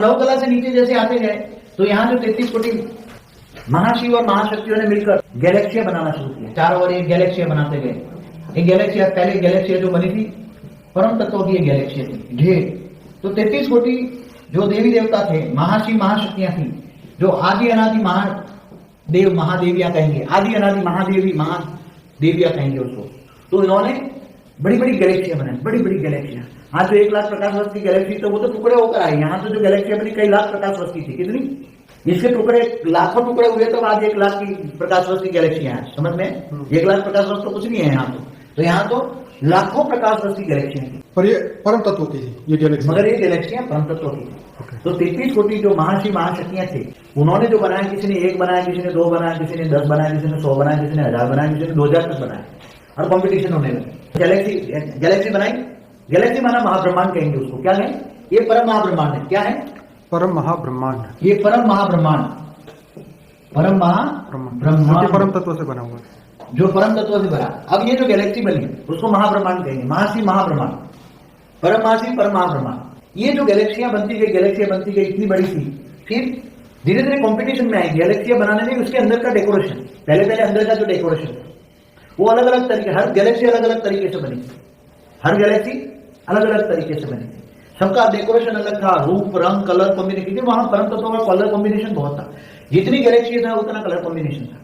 नवकला से नीचे जैसे आते गए तो यहाँ जो 33 कोटि महाशिव और महाशक्तियों ने मिलकर गैलेक्सियां बनाना शुरू किया। चारों ओर एक गैलेक्सियां बनाते गए। एक गैलेक्सिया, पहले गैलेक्सिया जो बनी थी परम तत्वों की एक गैलेक्सिया थी ढेर। तो 33 कोटि जो देवी देवता थे, महाशिव महाशक्तियां थी, जो आदि अनादि महादेव महादेवियां कहेंगे, आदि अनादि महादेवी महादेवियां कहेंगे उसको। तो इन्होंने बड़ी बड़ी गैलेक्सियां बनाई, बड़ी बड़ी गैलेक्सियां। आज जो 1 लाख प्रकाश वर्ष की गैलेक्सी तो वो तो टुकड़े होकर आई। यहाँ तो जो गैलेक्सी बनी कई लाख प्रकाश वर्ष की थी। कितनी? इसके टुकड़े लाखों टुकड़े हुए तो आज 1 लाख की प्रकाश वर्ष की गैलेक्सी है। समझ में? 1 लाख प्रकाश वर्ष तो कुछ नहीं है यहाँ तो यहाँ तो लाखों प्रकाश वर्ष की गैलेक्सियां थी। पर ये परम तत्व की थी ये गैलेक्सी, मगर ये गैलेक्सियां परम तत्वों की। तो 33 कोटि जो महाशिव महाशक्तियां थे, उन्होंने जो बनाया, किसी ने 1 बनाया, किसी ने 2 बनाया, किसी ने 10 बनाया, किसी ने 100 बनाया, किसी ने 1000 बनाया, किसी ने 2000 तक बनाया और कॉम्पिटिशन होने लगे। गैलेक्सी बनाई। गैलेक्सी माना महाब्रह्मांड कहेंगे उसको। क्या है? ये परम महाब्रह्मांड है। क्या है? परम महाब्रह्मांड। ये परम महाब्रह्मांड, परम महाब्रह्मांड परम तत्व से बना हुआ है, जो परम तत्व से बना। अब ये जो गैलेक्सी बनी उसको महाब्रह्मांड कहेंगे। महाशिव महाब्रह्मांड, परम महाशिव परम महाब्रह्मांड। ये जो गैलेक्सियां बनती गई इतनी बड़ी थी। फिर धीरे धीरे कॉम्पिटिशन में आई गैलेक्सियां बनाने में। उसके अंदर का डेकोरेशन, पहले अंदर का जो डेकोरेशन वो अलग अलग तरीके, हर गैलेक्सी अलग अलग तरीके से बनी। हर गैलेक्सी अलग अलग तरीके से बनी। सबका डेकोरेशन अलग था, रूप रंग कलर कॉम्बिनेशन। वहां परम तत्वों का कलर कॉम्बिनेशन बहुत था। जितनी गैलेक्सी था उतना कलर कॉम्बिनेशन था।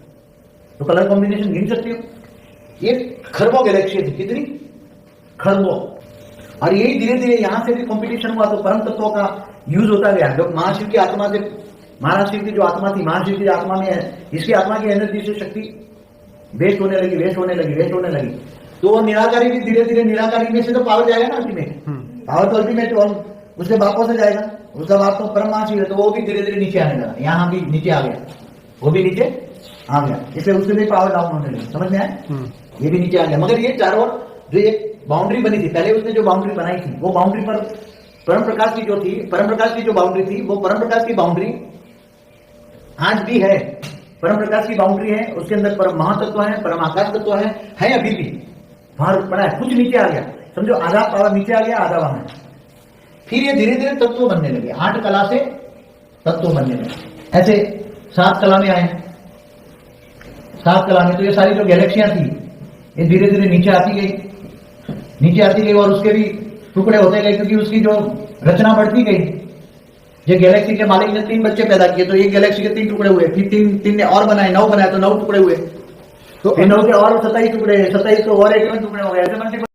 तो कलर कॉम्बिनेशन गिन सकते हो। ये खरबों गैलेक्सी थी। कितनी? खरबों। और यही धीरे धीरे यहां से भी कंपटीशन हुआ तो परम तत्वों का यूज होता गया। जब महाशिव की आत्मा से, महाशिव की जो आत्मा थी, महाशिव की आत्मा में इसकी आत्मा की एनर्जी से शक्ति वेस्ट होने लगी। तो वो निराकारी भी धीरे धीरे, निराकारी में से तो पावर जाएगा ना अल्टीमेट। पावर तो अल्टीमेट उसके बापों से जाएगा। उसका बाप तो परम महाशिव है, तो वो भी धीरे धीरे नीचे आने लगा। यहाँ भी नीचे आ गया, वो भी नीचे आ गया। इसलिए उससे भी पावर डाउन होने लगी। समझ में आया? ये भी नीचे आ गया। मगर ये चारों ओर जो एक बाउंड्री बनी थी, पहले उसने जो बाउंड्री बनाई थी, वो बाउंड्री पर परम प्रकाश की जो थी, परम प्रकाश की जो बाउंड्री थी, वो परम प्रकाश की बाउंड्री आज भी है। परम प्रकाश की बाउंड्री है, उसके अंदर परम महातत्व है, परम आकाश तत्व है अभी भी। वहां पड़ा है, कुछ नीचे आ गया। समझो आधा पावर नीचे आ गया, आधा वहां है। फिर ये धीरे धीरे तत्व बनने लगे। 8 कला से तत्व बनने लगे। ऐसे 7 कला में आए। 7 कला में तो ये सारी जो गैलेक्सियां थी ये धीरे धीरे नीचे आती गई और उसके भी टुकड़े होते गए, क्योंकि उसकी जो रचना बढ़ती गई। ये गैलेक्सी के मालिक ने 3 बच्चे पैदा किए, तो एक गैलेक्सी के 3 टुकड़े हुए। फिर 3 ने और बनाए, 9 बनाए तो 9 टुकड़े हुए। तो 9 के और 27 टुकड़े, 27 तो और 51 टुकड़े हो गए। ऐसे मल्टीपल